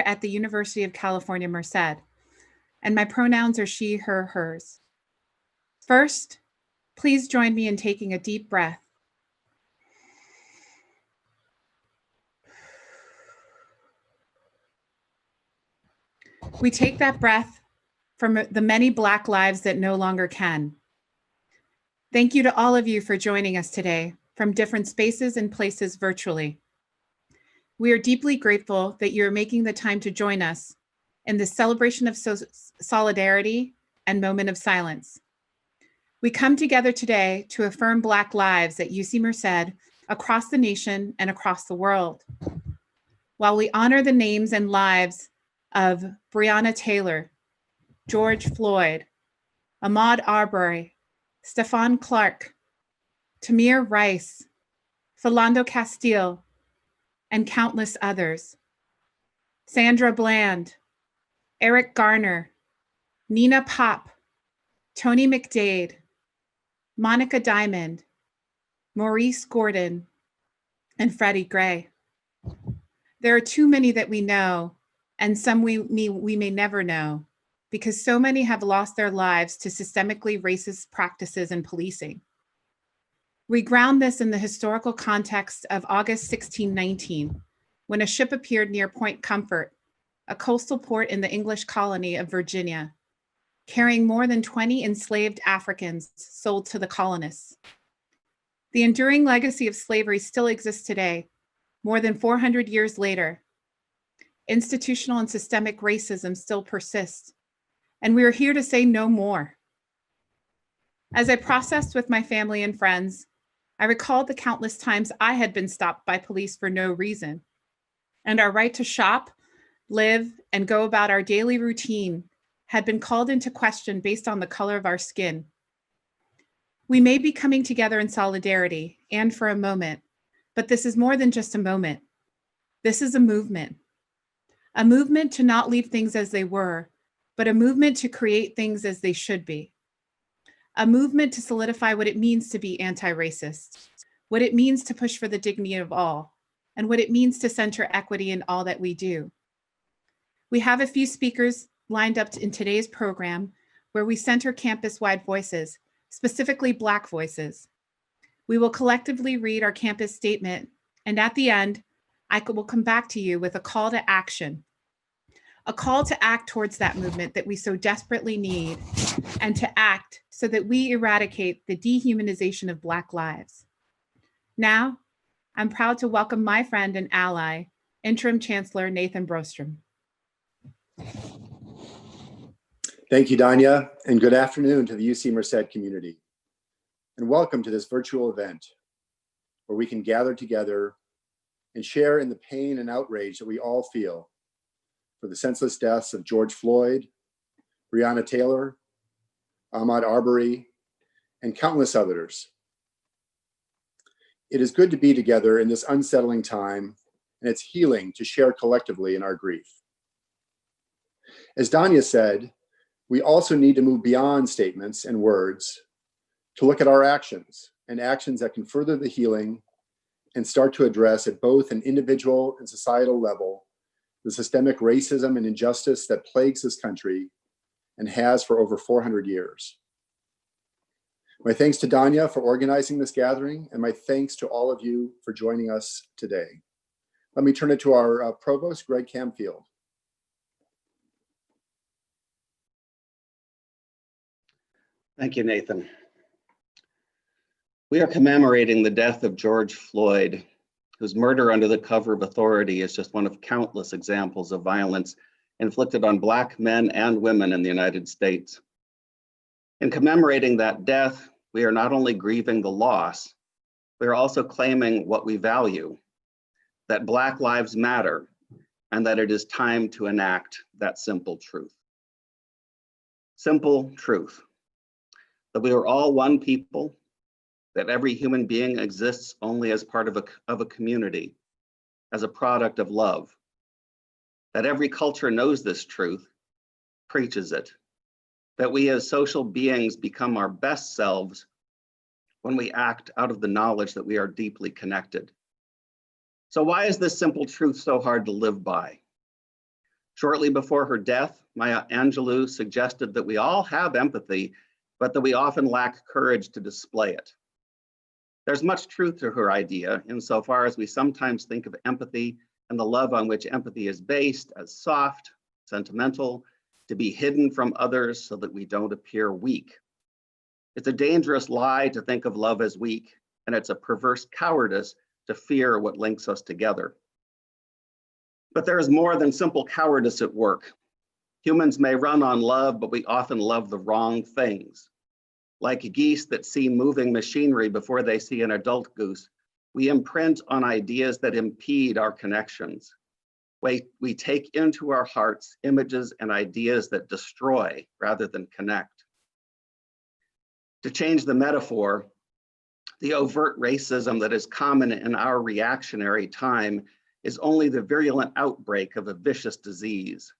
at the University of California, Merced, and my pronouns are she, her, hers. First, please join me in taking a deep breath. We take that breath from the many Black lives that no longer can. Thank you to all of you for joining us today from different spaces and places virtually. We are deeply grateful that you're making the time to join us in this celebration of solidarity and moment of silence. We come together today to affirm Black lives at UC Merced across the nation and across the world. While we honor the names and lives of Breonna Taylor, George Floyd, Ahmaud Arbery, Stephon Clark, Tamir Rice, Philando Castile, and countless others. Sandra Bland, Eric Garner, Nina Pop, Tony McDade, Monica Diamond, Maurice Gordon, and Freddie Gray. There are too many that we know, and some we may never know, because so many have lost their lives to systemically racist practices and policing. We ground this in the historical context of August 1619, when a ship appeared near Point Comfort, a coastal port in the English colony of Virginia, carrying more than 20 enslaved Africans sold to the colonists. The enduring legacy of slavery still exists today, more than 400 years later. Institutional and systemic racism still persists, and we are here to say no more. As I processed with my family and friends, I recalled the countless times I had been stopped by police for no reason, and our right to shop, live, and go about our daily routine had been called into question based on the color of our skin. We may be coming together in solidarity and for a moment, but this is more than just a moment. This is a movement to not leave things as they were, but a movement to create things as they should be. A movement to solidify what it means to be anti-racist, what it means to push for the dignity of all, and what it means to center equity in all that we do. We have a few speakers lined up in today's program where we center campus-wide voices, specifically Black voices. We will collectively read our campus statement, and at the end, I will come back to you with a call to action, a call to act towards that movement that we so desperately need, and to act so that we eradicate the dehumanization of Black lives. Now, I'm proud to welcome my friend and ally, Interim Chancellor Nathan Brostrom. Thank you, Dania, and good afternoon to the UC Merced community. And welcome to this virtual event where we can gather together and share in the pain and outrage that we all feel for the senseless deaths of George Floyd, Breonna Taylor, Ahmaud Arbery, and countless others. It is good to be together in this unsettling time, and it's healing to share collectively in our grief. As Dania said, we also need to move beyond statements and words to look at our actions, and actions that can further the healing and start to address at both an individual and societal level the systemic racism and injustice that plagues this country and has for over 400 years. My thanks to Dania for organizing this gathering, and my thanks to all of you for joining us today. Let me turn it to our provost, Greg Camfield. Thank you, Nathan. We are commemorating the death of George Floyd, whose murder under the cover of authority is just one of countless examples of violence inflicted on Black men and women in the United States. In commemorating that death, we are not only grieving the loss, we are also claiming what we value, that Black lives matter, and that it is time to enact that simple truth. Simple truth, that we are all one people, that every human being exists only as part of a community, as a product of love, that every culture knows this truth, preaches it, that we as social beings become our best selves when we act out of the knowledge that we are deeply connected. So why is this simple truth so hard to live by? Shortly before her death, Maya Angelou suggested that we all have empathy, but that we often lack courage to display it. There's much truth to her idea insofar as we sometimes think of empathy and the love on which empathy is based as soft, sentimental, to be hidden from others so that we don't appear weak. It's a dangerous lie to think of love as weak, and it's a perverse cowardice to fear what links us together. But there is more than simple cowardice at work. Humans may run on love, but we often love the wrong things. Like geese that see moving machinery before they see an adult goose, we imprint on ideas that impede our connections. We take into our hearts images and ideas that destroy rather than connect. To change the metaphor, the overt racism that is common in our reactionary time is only the virulent outbreak of a vicious disease.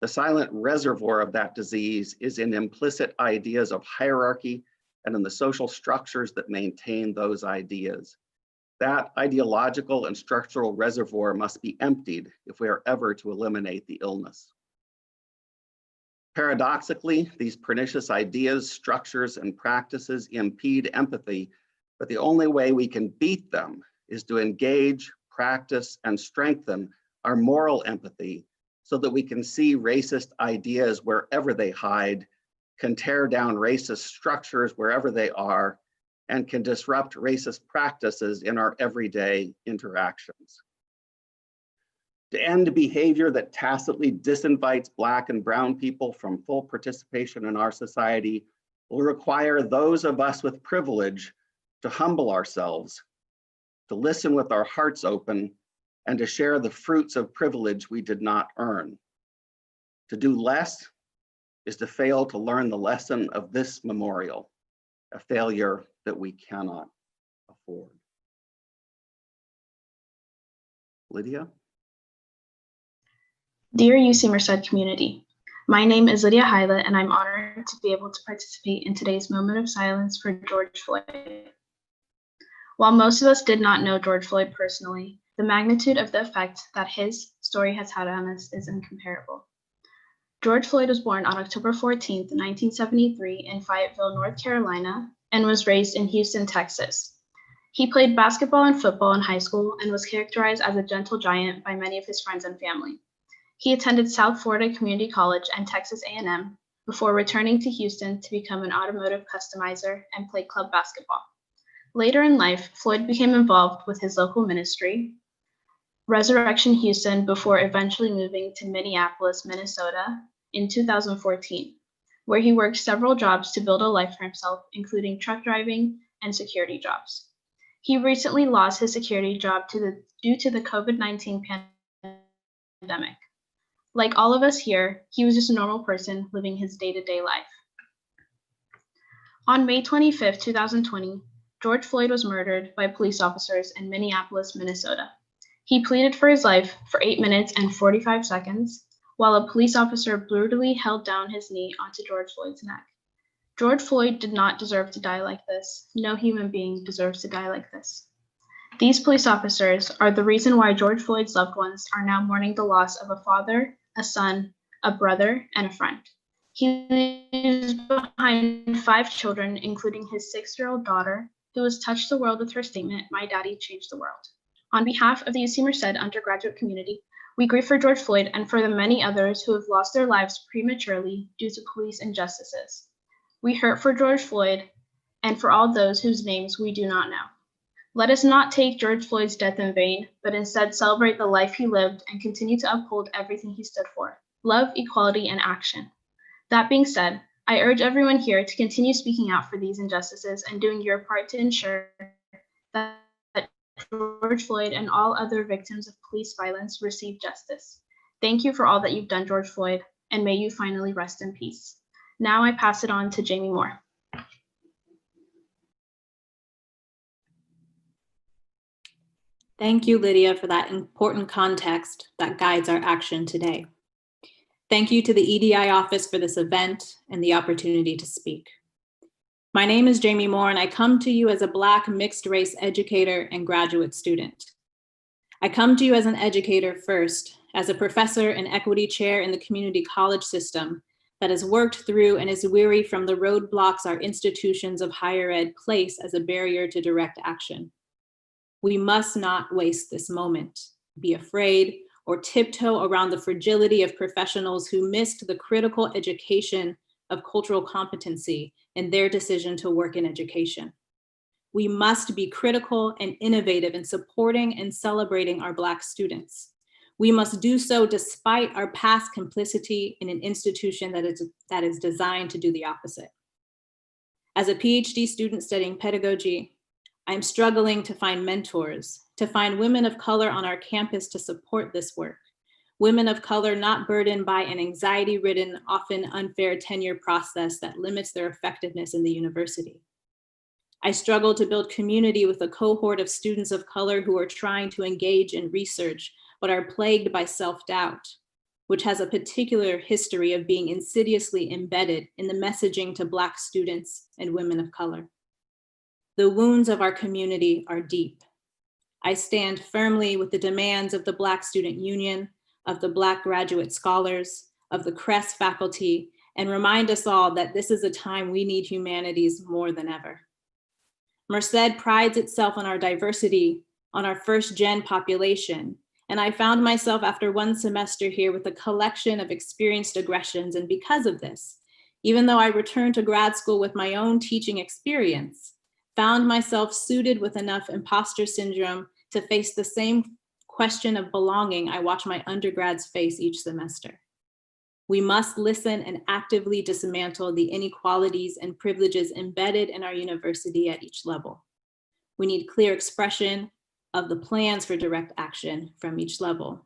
The silent reservoir of that disease is in implicit ideas of hierarchy and in the social structures that maintain those ideas. That ideological and structural reservoir must be emptied if we are ever to eliminate the illness. Paradoxically, these pernicious ideas, structures, and practices impede empathy, but the only way we can beat them is to engage, practice, and strengthen our moral empathy so that we can see racist ideas wherever they hide, can tear down racist structures wherever they are, and can disrupt racist practices in our everyday interactions. To end behavior that tacitly disinvites Black and brown people from full participation in our society will require those of us with privilege to humble ourselves, to listen with our hearts open, and to share the fruits of privilege we did not earn. To do less is to fail to learn the lesson of this memorial, a failure that we cannot afford. Lidia? Dear UC Merced community, my name is Lidia Haile, and I'm honored to be able to participate in today's moment of silence for George Floyd. While most of us did not know George Floyd personally, the magnitude of the effect that his story has had on us is incomparable. George Floyd was born on October 14, 1973 in Fayetteville, North Carolina, and was raised in Houston, Texas. He played basketball and football in high school and was characterized as a gentle giant by many of his friends and family. He attended South Florida Community College and Texas A&M before returning to Houston to become an automotive customizer and play club basketball. Later in life, Floyd became involved with his local ministry, Resurrection Houston, before eventually moving to Minneapolis, Minnesota in 2014, where he worked several jobs to build a life for himself, including truck driving and security jobs. He recently lost his security job due to the COVID-19 pandemic. Like all of us here, he was just a normal person living his day-to-day life. On May 25, 2020, George Floyd was murdered by police officers in Minneapolis, Minnesota. He pleaded for his life for 8 minutes and 45 seconds, while a police officer brutally held down his knee onto George Floyd's neck. George Floyd did not deserve to die like this. No human being deserves to die like this. These police officers are the reason why George Floyd's loved ones are now mourning the loss of a father, a son, a brother, and a friend. He leaves behind 5 children, including his 6-year-old daughter, who has touched the world with her statement, "My daddy changed the world." On behalf of the UC Merced undergraduate community, we grieve for George Floyd and for the many others who have lost their lives prematurely due to police injustices. We hurt for George Floyd and for all those whose names we do not know. Let us not take George Floyd's death in vain, but instead celebrate the life he lived and continue to uphold everything he stood for: love, equality, and action. That being said, I urge everyone here to continue speaking out for these injustices and doing your part to ensure that George Floyd and all other victims of police violence receive justice. Thank you for all that you've done, George Floyd, and may you finally rest in peace. Now I pass it on to Jamie Moore. Thank you, Lidia, for that important context that guides our action today. Thank you to the EDI office for this event and the opportunity to speak. My name is Jamie Moore, and I come to you as a Black mixed-race educator and graduate student. I come to you as an educator first, as a professor and equity chair in the community college system that has worked through and is weary from the roadblocks our institutions of higher ed place as a barrier to direct action. We must not waste this moment, be afraid, or tiptoe around the fragility of professionals who missed the critical education of cultural competency in their decision to work in education. We must be critical and innovative in supporting and celebrating our Black students. We must do so despite our past complicity in an institution that is designed to do the opposite. As a PhD student studying pedagogy, I'm struggling to find mentors, to find women of color on our campus to support this work. Women of color not burdened by an anxiety-ridden, often unfair tenure process that limits their effectiveness in the university. I struggle to build community with a cohort of students of color who are trying to engage in research, but are plagued by self-doubt, which has a particular history of being insidiously embedded in the messaging to Black students and women of color. The wounds of our community are deep. I stand firmly with the demands of the Black Student Union, of the Black graduate scholars, of the CRES faculty, and remind us all that this is a time we need humanities more than ever. Merced prides itself on our diversity, on our first-gen population, and I found myself after one semester here with a collection of experienced aggressions, and because of this, even though I returned to grad school with my own teaching experience, found myself suited with enough imposter syndrome to face the same question of belonging I watch my undergrads face each semester. We must listen and actively dismantle the inequalities and privileges embedded in our university at each level. We need clear expression of the plans for direct action from each level,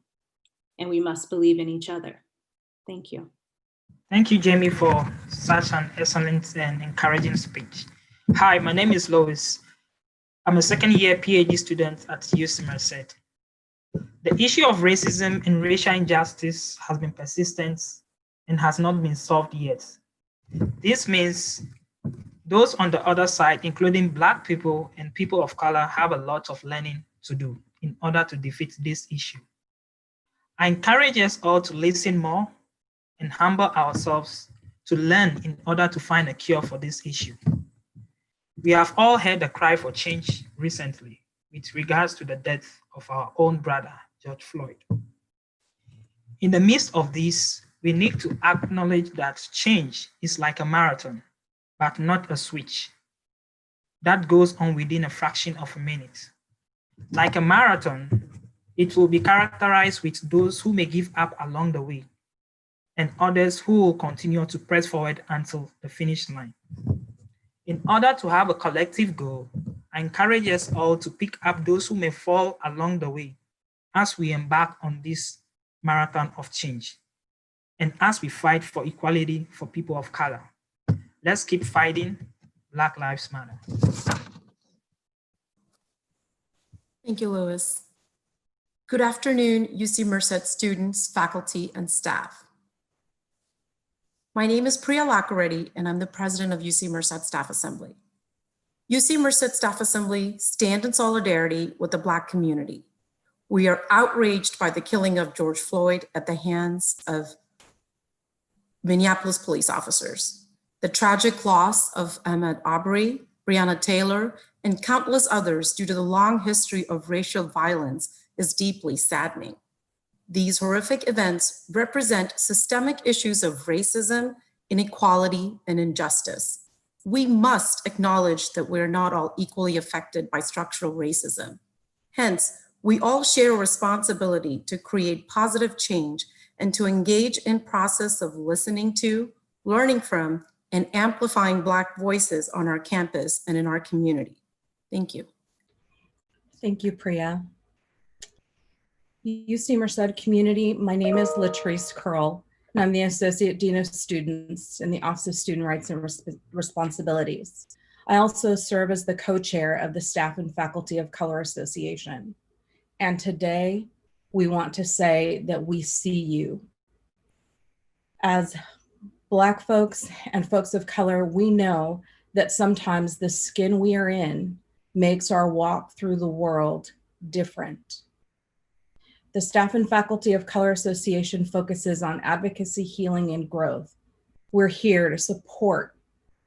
and we must believe in each other. Thank you. Thank you, Jamie, for such an excellent and encouraging speech. Hi, my name is Lois. I'm a second-year PhD student at UC Merced. The issue of racism and racial injustice has been persistent and has not been solved yet. This means those on the other side, including Black people and people of color, have a lot of learning to do in order to defeat this issue. I encourage us all to listen more and humble ourselves to learn in order to find a cure for this issue. We have all heard the cry for change recently with regards to the death of our own brother, George Floyd. In the midst of this, we need to acknowledge that change is like a marathon, but not a switch that goes on within a fraction of a minute. Like a marathon, it will be characterized with those who may give up along the way and others who will continue to press forward until the finish line. In order to have a collective goal, I encourage us all to pick up those who may fall along the way as we embark on this marathon of change and as we fight for equality for people of color. Let's keep fighting. Black Lives Matter. Thank you, Louis. Good afternoon, UC Merced students, faculty, and staff. My name is Priya Lakireddy, and I'm the president of UC Merced Staff Assembly. UC Merced Staff Assembly stand in solidarity with the Black community. We are outraged by the killing of George Floyd at the hands of Minneapolis police officers. The tragic loss of Ahmaud Arbery, Breonna Taylor, and countless others due to the long history of racial violence is deeply saddening. These horrific events represent systemic issues of racism, inequality, and injustice. We must acknowledge that we're not all equally affected by structural racism. Hence, we all share a responsibility to create positive change and to engage in process of listening to, learning from, and amplifying Black voices on our campus and in our community. Thank you. Thank you, Priya. UC Merced community, my name is Trice Curl, and I'm the Associate Dean of Students in the Office of Student Rights and Responsibilities. I also serve as the co-chair of the Staff and Faculty of Color Association. And today, we want to say that we see you. As Black folks and folks of color, we know that sometimes the skin we are in makes our walk through the world different. The Staff and Faculty of Color Association focuses on advocacy, healing, and growth. We're here to support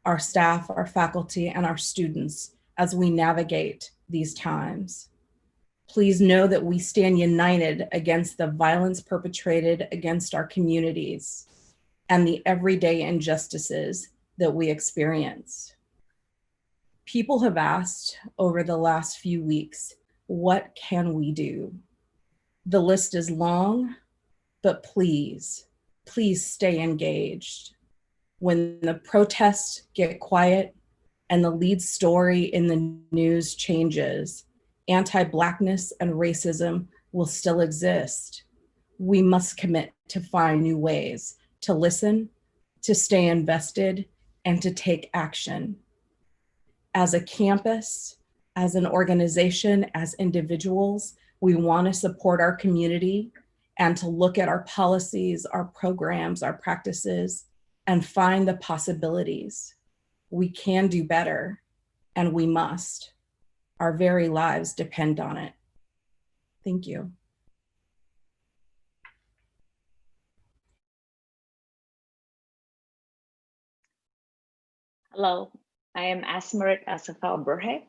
our staff, our faculty, and our students as we navigate these times. Please know that we stand united against the violence perpetrated against our communities and the everyday injustices that we experience. People have asked over the last few weeks, what can we do? The list is long, but please stay engaged. When the protests get quiet and the lead story in the news changes, anti-Blackness and racism will still exist. We must commit to find new ways to listen, to stay invested, and to take action. As a campus, as an organization, as individuals, we want to support our community and to look at our policies, our programs, our practices, and find the possibilities. We can do better, and we must. Our very lives depend on it. Thank you. Hello, I am Asmeret Asefaw Berhe.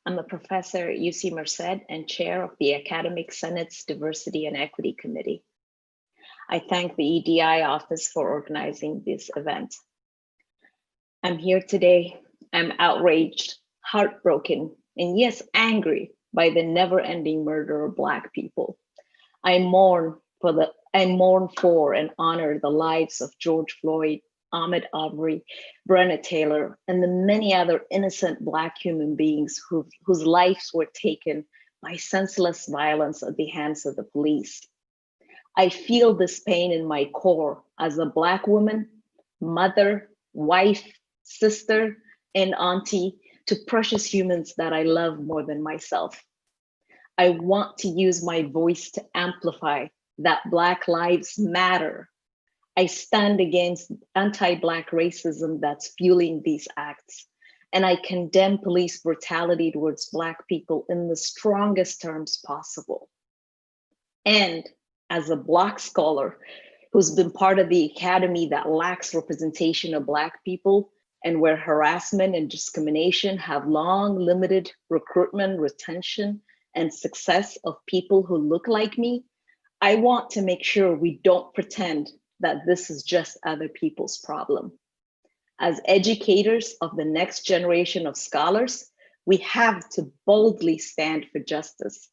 I'm a professor at UC Merced and chair of the Academic Senate's Diversity and Equity Committee. I thank the EDI office for organizing this event. I'm here today. I'm outraged, heartbroken, and yes, angry by the never-ending murder of Black people. I mourn for and honor the lives of George Floyd, Ahmaud Arbery, Breonna Taylor, and the many other innocent Black human beings whose lives were taken by senseless violence at the hands of the police. I feel this pain in my core as a Black woman, mother, wife, sister, and auntie to precious humans that I love more than myself. I want to use my voice to amplify that Black lives matter. I stand against anti-Black racism that's fueling these acts, and I condemn police brutality towards Black people in the strongest terms possible. And as a Black scholar who's been part of the academy that lacks representation of Black people and where harassment and discrimination have long limited recruitment, retention, and success of people who look like me, I want to make sure we don't pretend that this is just other people's problem. As educators of the next generation of scholars, we have to boldly stand for justice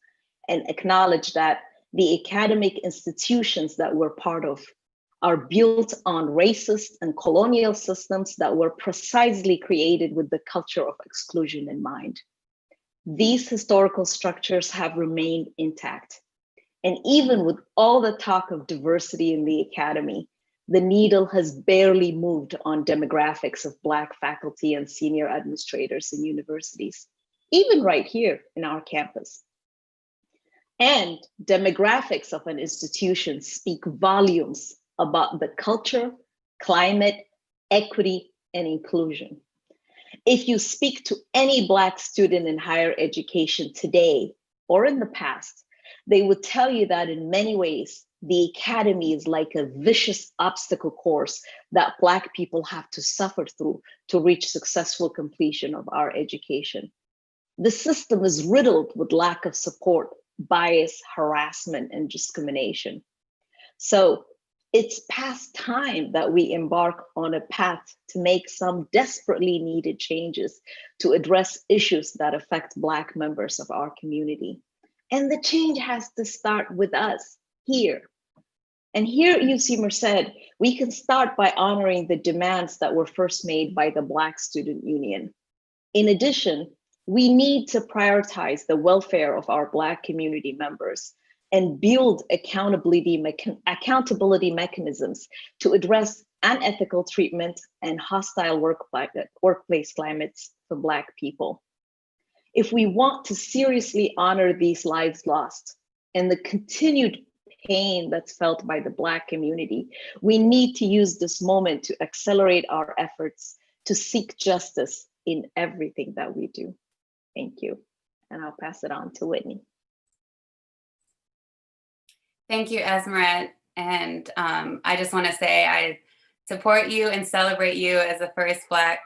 and acknowledge that the academic institutions that we're part of are built on racist and colonial systems that were precisely created with the culture of exclusion in mind. These historical structures have remained intact. And even with all the talk of diversity in the academy, the needle has barely moved on demographics of Black faculty and senior administrators in universities, even right here in our campus. And demographics of an institution speak volumes about the culture, climate, equity, and inclusion. If you speak to any Black student in higher education today or in the past, they would tell you that in many ways, the academy is like a vicious obstacle course that Black people have to suffer through to reach successful completion of our education. The system is riddled with lack of support, bias, harassment, and discrimination. So it's past time that we embark on a path to make some desperately needed changes to address issues that affect Black members of our community. And the change has to start with us here. And here at UC Merced, we can start by honoring the demands that were first made by the Black Student Union. In addition, we need to prioritize the welfare of our Black community members and build accountability mechanisms to address unethical treatment and hostile workplace climates for Black people. If we want to seriously honor these lives lost and the continued pain that's felt by the Black community, we need to use this moment to accelerate our efforts to seek justice in everything that we do. Thank you. And I'll pass it on to Whitney. Thank you, Asmeret. And I just want to say I support you and celebrate you as the first Black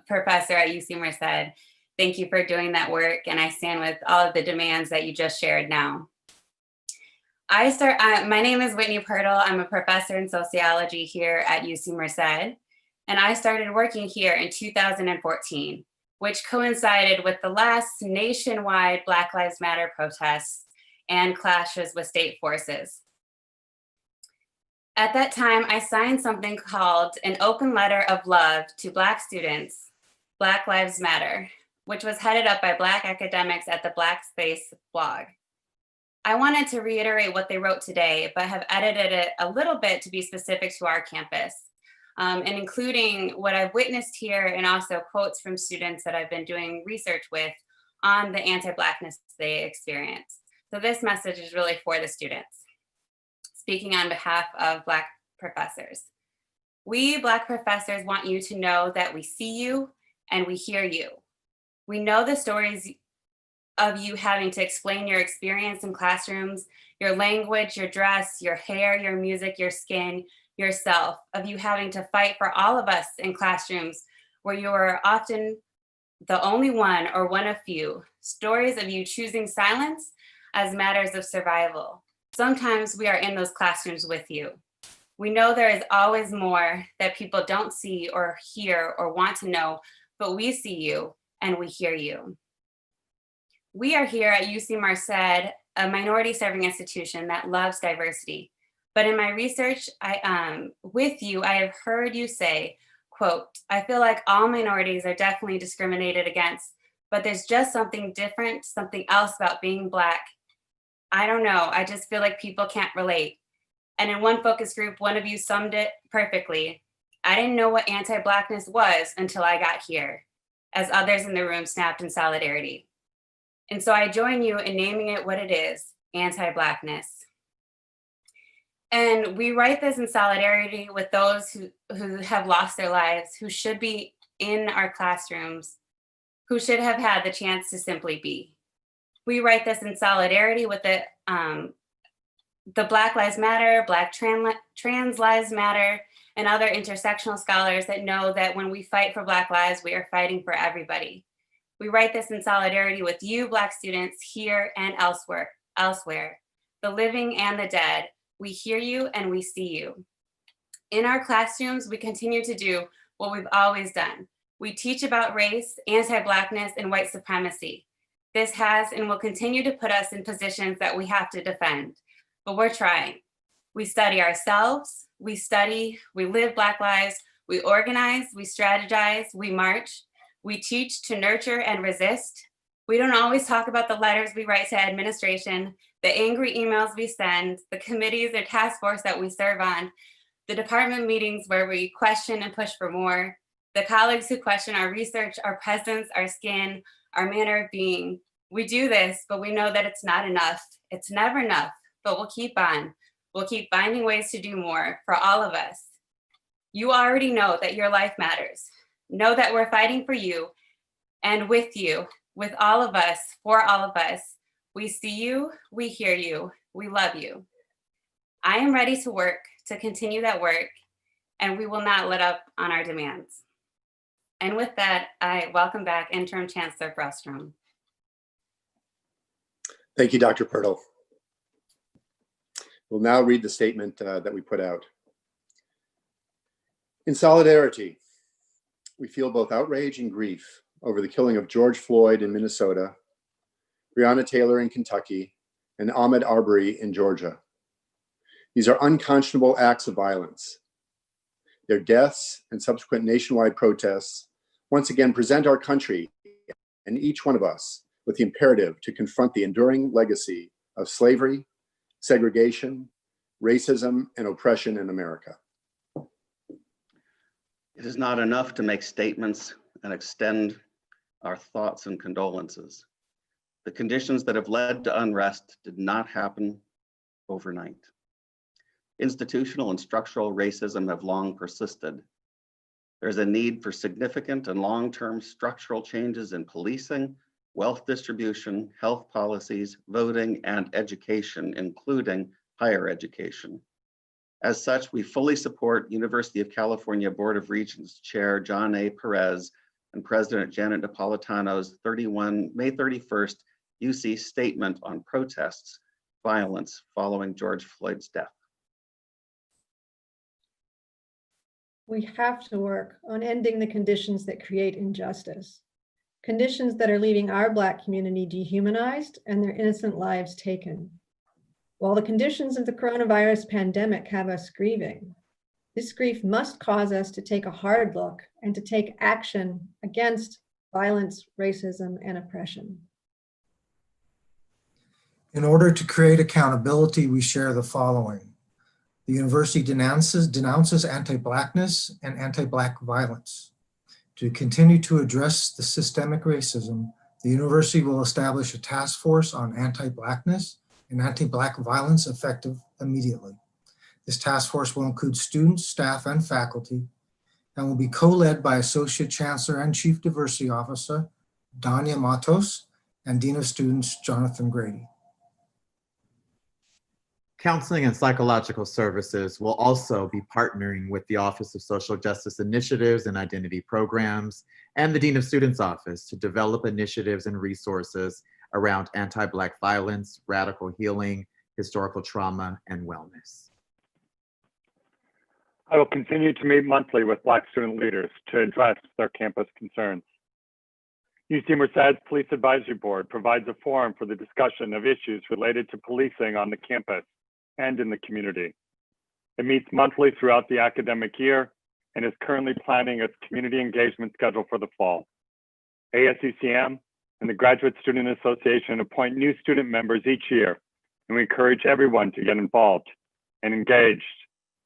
professor at UC Merced. Thank you for doing that work, and I stand with all of the demands that you just shared now. My name is Whitney Pirtle. I'm a professor in sociology here at UC Merced, and I started working here in 2014, which coincided with the last nationwide Black Lives Matter protests and clashes with state forces. At that time, I signed something called an open letter of love to Black students, Black Lives Matter, which was headed up by Black academics at the Black Space blog. I wanted to reiterate what they wrote today, but have edited it a little bit to be specific to our campus, and including what I've witnessed here and also quotes from students that I've been doing research with on the anti-Blackness they experience. So this message is really for the students. Speaking on behalf of Black professors. We Black professors want you to know that we see you and we hear you. We know the stories of you having to explain your experience in classrooms, your language, your dress, your hair, your music, your skin, yourself, of you having to fight for all of us in classrooms where you are often the only one or one of few. Stories of you choosing silence as matters of survival. Sometimes we are in those classrooms with you. We know there is always more that people don't see or hear or want to know, but we see you and we hear you. We are here at UC Merced, a minority serving institution that loves diversity. But in my research with you, I have heard you say, quote, I feel like all minorities are definitely discriminated against, but there's just something different, something else about being Black. I don't know, I just feel like people can't relate. And in one focus group, one of you summed it perfectly. I didn't know what anti-Blackness was until I got here, as others in the room snapped in solidarity. And so I join you in naming it what it is, anti-Blackness. And we write this in solidarity with those who have lost their lives, who should be in our classrooms, who should have had the chance to simply be. We write this in solidarity with the Black Lives Matter, Black Trans Lives Matter, and other intersectional scholars that know that when we fight for Black lives, we are fighting for everybody. We write this in solidarity with you, Black students, here and elsewhere, the living and the dead. We hear you and we see you. In our classrooms, we continue to do what we've always done. We teach about race, anti-Blackness, and white supremacy. This has and will continue to put us in positions that we have to defend, but we're trying. We study ourselves, we live Black lives, we organize, we strategize, we march, we teach to nurture and resist. We don't always talk about the letters we write to administration, the angry emails we send, the committees or task force that we serve on, the department meetings where we question and push for more, the colleagues who question our research, our presence, our skin, our manner of being. We do this, but we know that it's not enough. It's never enough, but we'll keep on. We'll keep finding ways to do more for all of us. You already know that your life matters. Know that we're fighting for you and with you, with all of us, for all of us. We see you, we hear you, we love you. I am ready to work, to continue that work, and we will not let up on our demands. And with that, I welcome back Interim Chancellor Brostrom. Thank you, Dr. Pirtle. We'll now read the statement that we put out. In solidarity, we feel both outrage and grief over the killing of George Floyd in Minnesota, Breonna Taylor in Kentucky, and Ahmaud Arbery in Georgia. These are unconscionable acts of violence. Their deaths and subsequent nationwide protests once again present our country and each one of us with the imperative to confront the enduring legacy of slavery, segregation, racism, and oppression in America. It is not enough to make statements and extend our thoughts and condolences. The conditions that have led to unrest did not happen overnight. Institutional and structural racism have long persisted. There's a need for significant and long-term structural changes in policing, wealth distribution, health policies, voting, and education, including higher education. As such, we fully support University of California Board of Regents Chair John A. Perez and President Janet Napolitano's May 31st UC statement on protests, violence following George Floyd's death. We have to work on ending the conditions that create injustice, conditions that are leaving our Black community dehumanized and their innocent lives taken. While the conditions of the coronavirus pandemic have us grieving, this grief must cause us to take a hard look and to take action against violence, racism, and oppression. In order to create accountability, we share the following. The university denounces anti-Blackness and anti-Black violence. To continue to address the systemic racism, the university will establish a task force on anti-Blackness and anti-Black violence effective immediately. This task force will include students, staff, and faculty, and will be co-led by Associate Chancellor and Chief Diversity Officer, Dania Matos, and Dean of Students, Jonathan Grady. Counseling and Psychological Services will also be partnering with the Office of Social Justice Initiatives and Identity Programs and the Dean of Students Office to develop initiatives and resources around anti-Black violence, radical healing, historical trauma, and wellness. I will continue to meet monthly with Black student leaders to address their campus concerns. UC Merced's Police Advisory Board provides a forum for the discussion of issues related to policing on the campus and in the community. It meets monthly throughout the academic year and is currently planning its community engagement schedule for the fall. ASECM and the Graduate Student Association appoint new student members each year, and we encourage everyone to get involved and engaged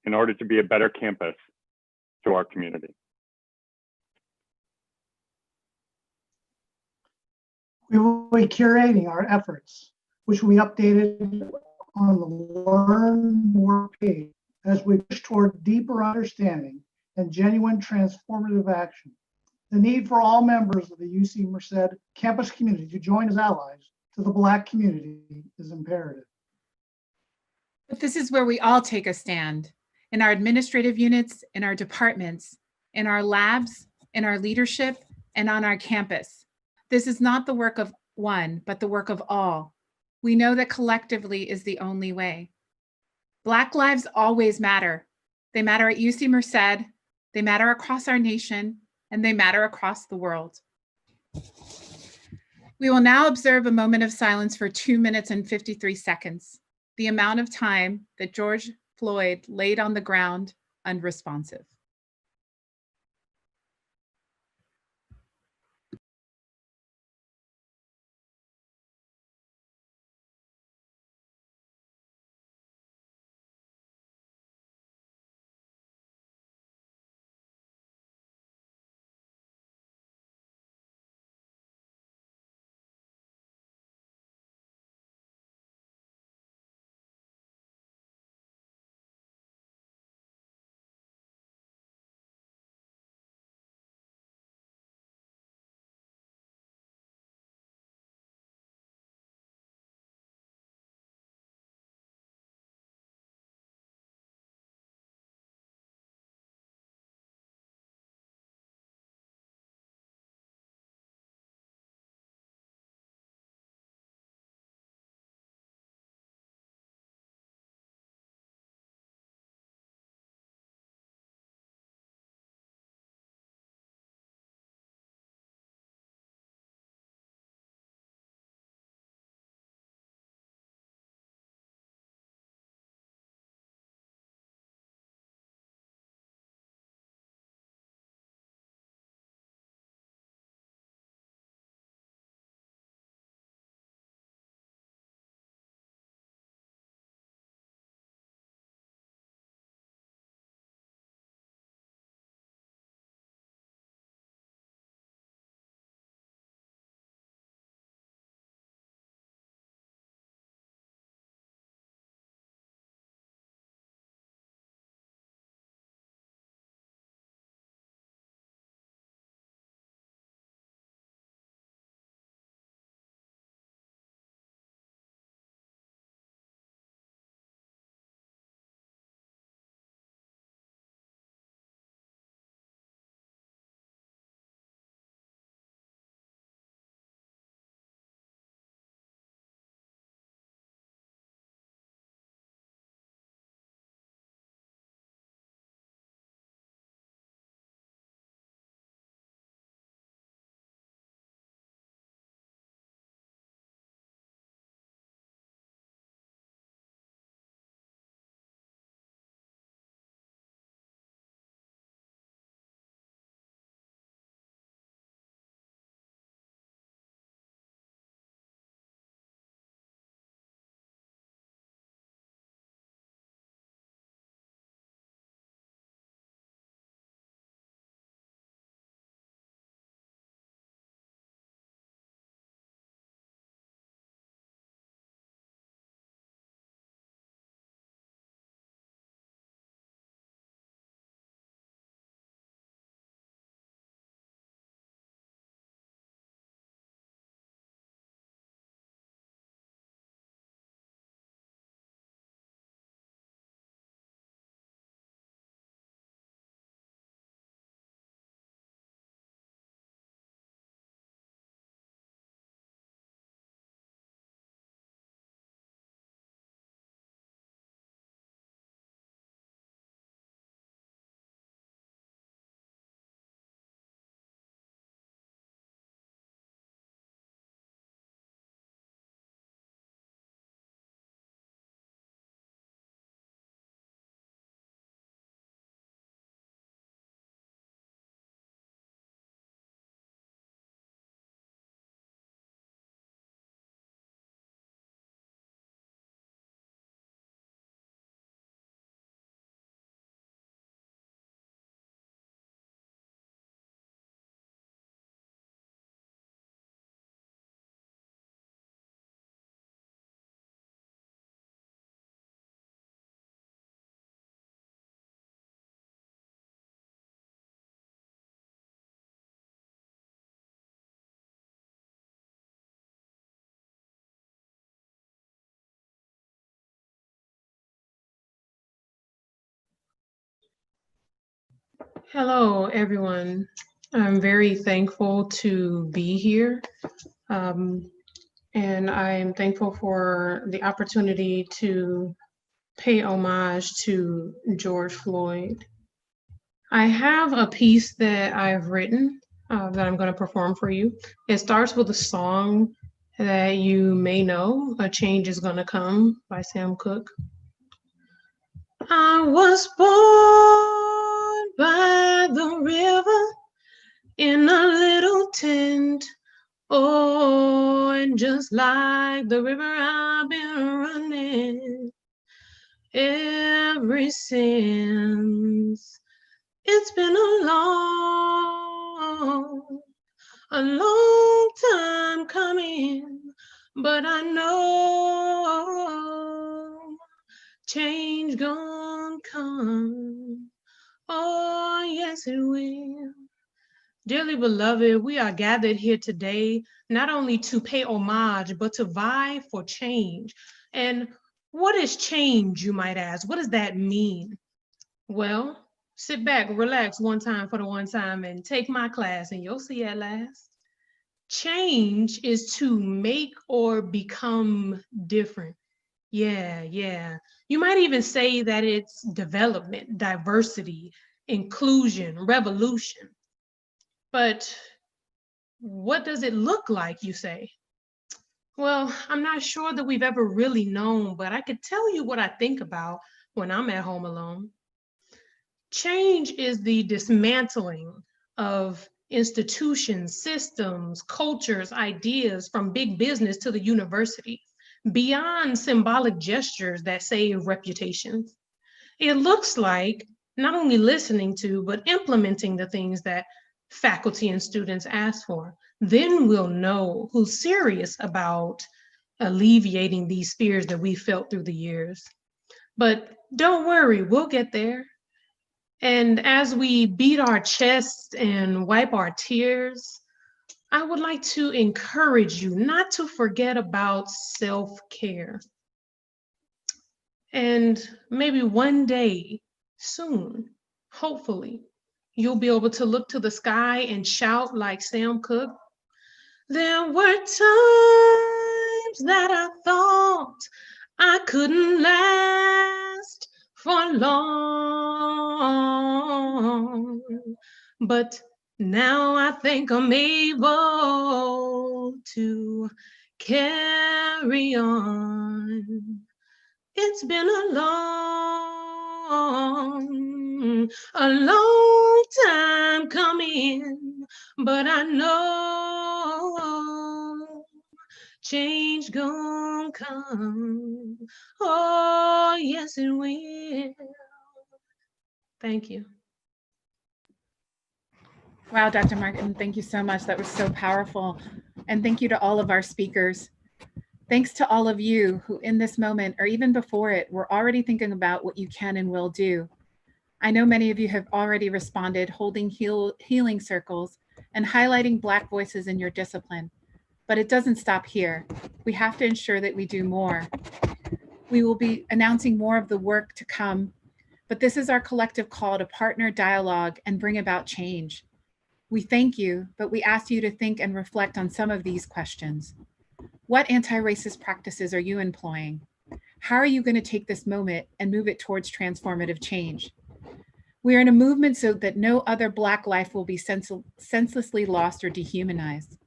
in order to be a better campus to our community. We will be curating our efforts, which will be updated on the Learn More page as we push toward deeper understanding and genuine transformative action. The need for all members of the UC Merced campus community to join as allies to the Black community is imperative. But this is where we all take a stand, in our administrative units, in our departments, in our labs, in our leadership, and on our campus. This is not the work of one, but the work of all. We know that collectively is the only way. Black lives always matter. They matter at UC Merced, they matter across our nation, and they matter across the world. We will now observe a moment of silence for 2 minutes and 53 seconds, the amount of time that George Floyd laid on the ground unresponsive. Hello, everyone. I'm very thankful to be here. And I'm thankful for the opportunity to pay homage to George Floyd. I have a piece that I've written that I'm going to perform for you. It starts with a song that you may know, A Change Is Gonna Come by Sam Cooke. I was born by the river in a little tent. Oh, and just like the river, I've been running ever since. It's been a long time coming, but I know change gonna come. Oh, yes, it will. Dearly beloved, we are gathered here today not only to pay homage, but to vie for change. And what is change, you might ask? What does that mean? Well, sit back, relax one time for the one time, and take my class, and you'll see at last. Change is to make or become different. Yeah. You might even say that it's development, diversity, inclusion, revolution. But what does it look like, you say? Well, I'm not sure that we've ever really known, but I could tell you what I think about when I'm at home alone. Change is the dismantling of institutions, systems, cultures, ideas from big business to the university, beyond symbolic gestures that save reputations. It looks like not only listening to, but implementing the things that faculty and students ask for. Then we'll know who's serious about alleviating these fears that we felt through the years. But don't worry, we'll get there. And as we beat our chests and wipe our tears, I would like to encourage you not to forget about self-care. And maybe one day, soon, hopefully, you'll be able to look to the sky and shout like Sam Cooke. There were times that I thought I couldn't last for long, but now I think I'm able to carry on. It's been a long time coming, but I know change gonna come. Oh, yes, it will. Thank you. Wow, Dr. Martin, thank you so much. That was so powerful. And thank you to all of our speakers. Thanks to all of you who in this moment, or even before it, were already thinking about what you can and will do. I know many of you have already responded, holding healing circles and highlighting Black voices in your discipline. But it doesn't stop here. We have to ensure that we do more. We will be announcing more of the work to come, but this is our collective call to partner, dialogue, and bring about change. We thank you, but we ask you to think and reflect on some of these questions. What anti-racist practices are you employing? How are you going to take this moment and move it towards transformative change? We are in a movement so that no other Black life will be senselessly lost or dehumanized.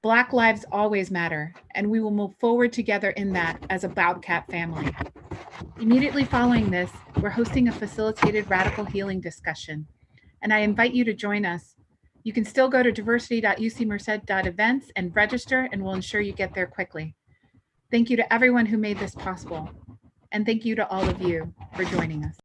Black lives always matter, and we will move forward together in that as a Bobcat family. Immediately following this, we're hosting a facilitated radical healing discussion, and I invite you to join us. You can still go to diversity.ucmerced.events and register, and we'll ensure you get there quickly. Thank you to everyone who made this possible, and thank you to all of you for joining us.